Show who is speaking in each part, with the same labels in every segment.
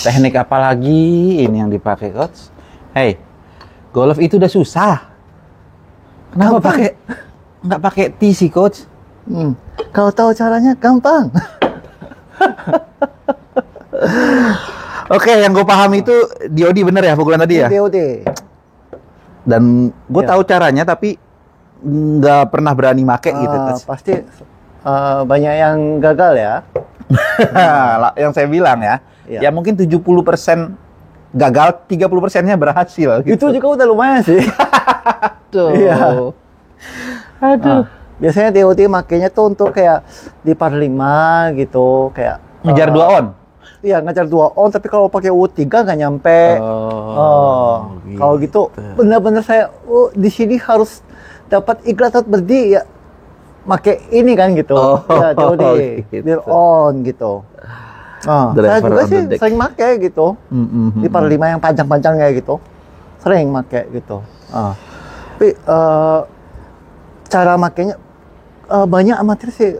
Speaker 1: Teknik apa lagi ini yang dipakai, coach? Hey, golf itu udah susah. Kenapa nggak pakai tee sih, coach?
Speaker 2: Kalau tahu caranya gampang.
Speaker 1: Oke, yang gue paham itu DOD bener ya pukulan tadi ya?
Speaker 2: DOD.
Speaker 1: Dan gue tahu caranya tapi nggak pernah berani make gitu, coach.
Speaker 2: Pasti banyak yang gagal ya.
Speaker 1: Yang saya bilang ya, ya mungkin 70% gagal, 30%-nya berhasil. Gitu.
Speaker 2: Itu juga udah lumayan sih.
Speaker 1: Tuh.
Speaker 2: Iya.
Speaker 1: Aduh.
Speaker 2: Biasanya DOD makainya tuh untuk kayak di par 5 gitu, kayak
Speaker 1: ngejar 2 on.
Speaker 2: Iya, ngejar 2 on, tapi kalau pakai U3 nggak nyampe.
Speaker 1: Gitu.
Speaker 2: Kalau gitu, benar-benar saya di sini harus dapat iklan atau berdi ya. Make ini kan gitu. Ya, DOD
Speaker 1: gitu.
Speaker 2: biar on gitu. Saya juga sih sering make gitu. Di par 5 yang panjang-panjang kayak gitu. Sering make gitu. Tapi cara makainya banyak amatir sih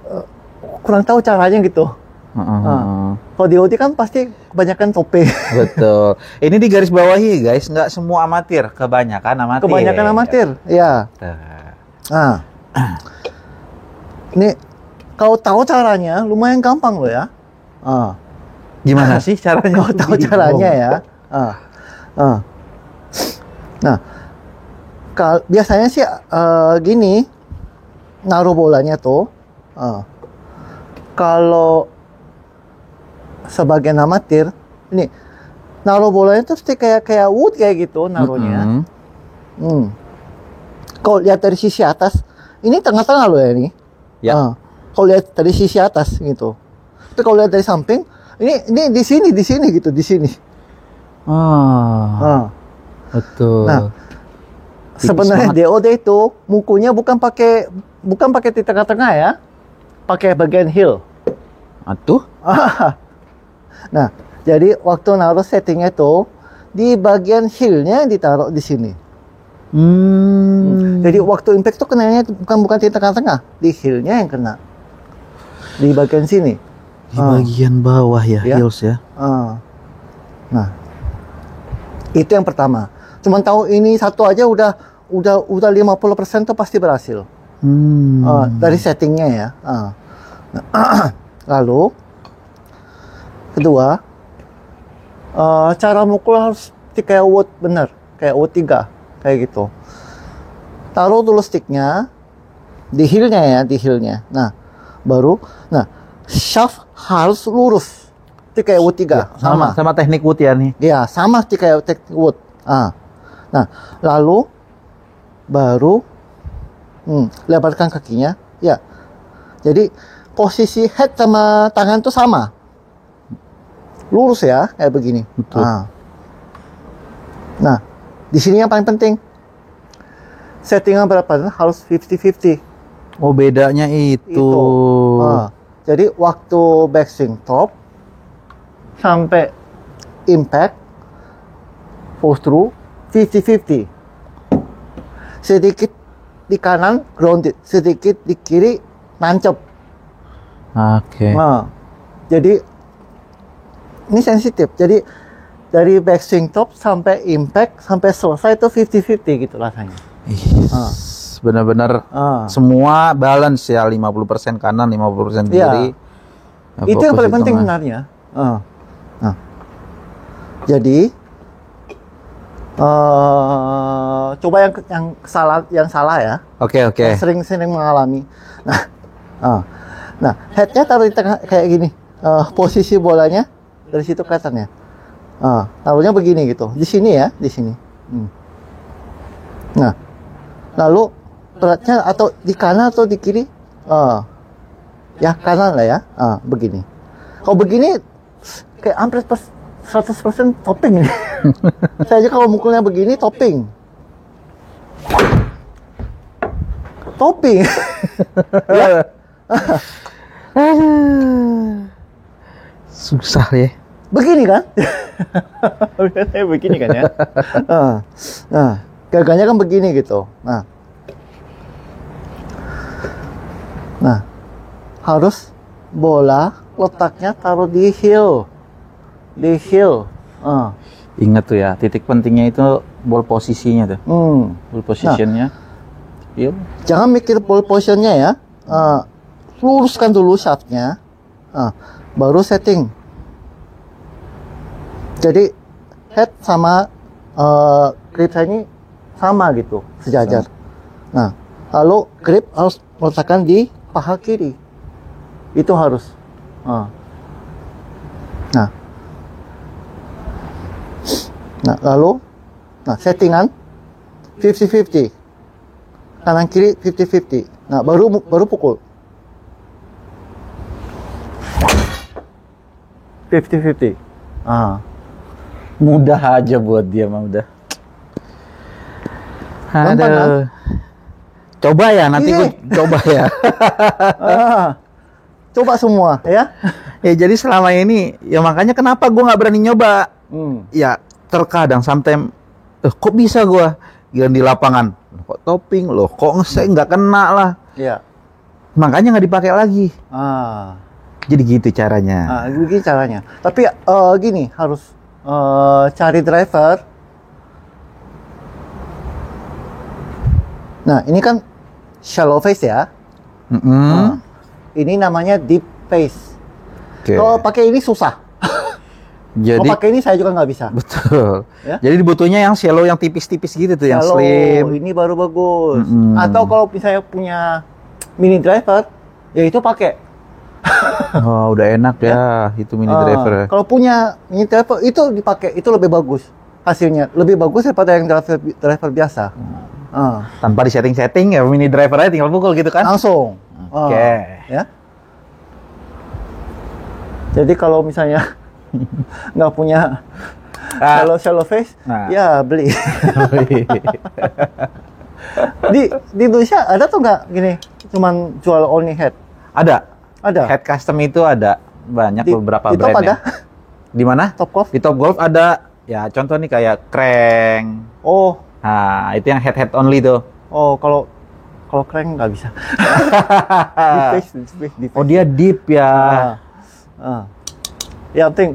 Speaker 2: kurang tahu caranya gitu. Kalau DOD kan pasti kebanyakan topeng.
Speaker 1: Betul. Ini di garis bawahi guys, nggak semua amatir, kebanyakan amatir.
Speaker 2: Kebanyakan amatir, ya. Ini kalau tahu caranya lumayan gampang loh ya.
Speaker 1: Gimana sih caranya?
Speaker 2: Kalau tahu caranya ya. Nah, biasanya sih gini, naruh bolanya tuh. Kalau sebagian amatir, ini naruh bolanya tuh kayak wood kayak gitu naruhnya. Kalau lihat dari sisi atas, ini tengah-tengah loh ya ini.
Speaker 1: Ya.
Speaker 2: Kalau lihat dari sisi atas gitu. Tapi kalau lihat dari samping, ini di sini gitu, di sini.
Speaker 1: Betul.
Speaker 2: Nah, sebenarnya DOD itu mukunya bukan pakai di tengah-tengah ya, pakai bagian heel.
Speaker 1: Atuh?
Speaker 2: Nah, jadi waktu naruh settingnya itu di bagian heel-nya ditaruh di sini. Jadi waktu impact tuh kenanya bukan di tengah-tengah, di heel-nya yang kena. Di bagian sini.
Speaker 1: Di bagian bawah ya, heels ya.
Speaker 2: Nah, itu yang pertama. Cuman tahu ini satu aja udah 50% tuh pasti berhasil. Dari settingnya ya. Lalu kedua, cara mukul harus kayak wood bener, kayak wood 3 kayak gitu. Taruh dulu sticknya di heel-nya ya, Nah, baru, shaft harus lurus. Itu kayak wood 3.
Speaker 1: Ya, sama teknik wood ya nih.
Speaker 2: Iya, sama kayak teknik wood. Nah, lalu baru lebarkan kakinya. Ya. Jadi posisi head sama tangan tuh sama. Lurus ya, kayak begini.
Speaker 1: Betul.
Speaker 2: Nah, di sini yang paling penting. Settingan berapa? Harus 50-50.
Speaker 1: Oh, bedanya itu.
Speaker 2: Jadi waktu backswing top sampai impact push through 50-50. Sedikit di kanan grounded, sedikit di kiri nancep.
Speaker 1: Oke.
Speaker 2: Jadi ini sensitif. Jadi dari backswing top sampai impact sampai selesai itu 50-50 gitu rasanya.
Speaker 1: Benar-benar semua balance ya, 50% kanan, 50% kiri.
Speaker 2: Ya, itu yang paling penting sebenarnya. Jadi coba yang salah ya.
Speaker 1: Oke.
Speaker 2: Sering mengalami. Nah, headnya taruh di tengah kayak gini. Posisi bolanya dari situ kelihatannya. Taruhnya begini gitu. Di sini ya, di sini. Nah, lalu beratnya atau di kanan atau di kiri? Ya kanan lah ya. Begini. Kalau begini kayak hampir 100% topping ini. Saya aja kalau mukulnya begini topping. Ya.
Speaker 1: Susah ya.
Speaker 2: Begini kan? Begini kan ya. Gaganya kan begini gitu. Nah, harus bola letaknya taruh di heel. di heel.
Speaker 1: Ingat tuh ya, titik pentingnya itu ball posisinya tuh. Ball positionnya. Heel.
Speaker 2: Jangan mikir ball positionnya ya. Luruskan dulu shaftnya. Baru setting. Jadi head sama grip saya ini sama gitu, sejajar. Nah, lalu grip harus meletakkan di paha kiri. Itu harus. Nah, lalu settingan 50-50. Kanan kiri 50-50. Nah, baru pukul. 50-50.
Speaker 1: Mudah aja buat dia mah udah.
Speaker 2: Gampang, kan?
Speaker 1: Coba ya, nanti gue coba ya.
Speaker 2: Coba semua ya.
Speaker 1: Ya jadi selama ini ya makanya kenapa gue nggak berani nyoba. Ya terkadang sometimes kok bisa gue gila di lapangan, kok topping loh, kok nggak kena lah.
Speaker 2: Iya.
Speaker 1: Makanya nggak dipakai lagi. Jadi gitu caranya.
Speaker 2: Begini caranya. Tapi gini harus cari driver. Nah ini kan shallow face ya. Ini namanya deep face. Kalau pakai ini susah.
Speaker 1: Jadi
Speaker 2: kalau pakai ini saya juga nggak bisa.
Speaker 1: Betul. Ya? Jadi dibutuhnya yang shallow, yang tipis-tipis gitu tuh, yang slim.
Speaker 2: Ini baru bagus. Atau kalau misalnya punya mini driver, ya itu pakai.
Speaker 1: Oh, udah enak ya itu mini driver.
Speaker 2: Kalau punya mini driver itu dipakai, itu lebih bagus hasilnya, lebih bagus daripada yang driver biasa.
Speaker 1: Tanpa di setting-setting ya, mini driver aja tinggal pukul gitu kan?
Speaker 2: Langsung.
Speaker 1: Oke.
Speaker 2: Ya. Jadi kalau misalnya nggak punya shallow face, ya beli. di Indonesia ada tuh nggak gini, cuman jual only head?
Speaker 1: Ada.
Speaker 2: Head
Speaker 1: custom itu ada banyak, beberapa
Speaker 2: brand.
Speaker 1: Di Top ada? Di mana?
Speaker 2: Top Golf.
Speaker 1: Di Top Golf ada. Ya contoh nih kayak Crank. Nah itu yang head only tuh.
Speaker 2: Kalau Crank nggak bisa. Deep face.
Speaker 1: Oh dia deep ya.
Speaker 2: Yang penting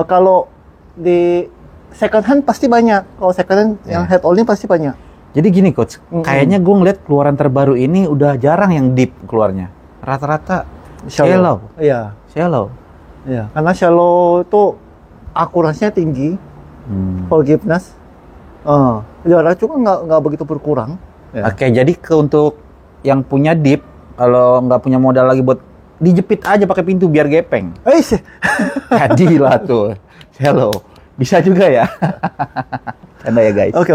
Speaker 2: kalau di second hand pasti banyak. Kalau second hand yang head only pasti banyak.
Speaker 1: Jadi gini coach, kayaknya gue ngeliat keluaran terbaru ini udah jarang yang deep keluarnya. Rata-rata shallow.
Speaker 2: Iya.
Speaker 1: Shallow.
Speaker 2: Iya. Karena shallow itu akurasinya tinggi, forgiveness. Jarak juga nggak begitu berkurang.
Speaker 1: Ya. Oke, jadi untuk yang punya deep, kalau nggak punya modal lagi buat dijepit aja pakai pintu biar gepeng. Jadilah tuh shallow. Bisa juga ya. Canda ya guys. Oke,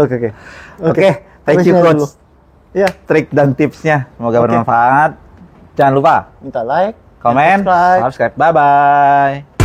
Speaker 1: thank you coach.
Speaker 2: Ya,
Speaker 1: trik dan tipsnya semoga bermanfaat. Jangan lupa
Speaker 2: minta like,
Speaker 1: komen, subscribe. Bye bye.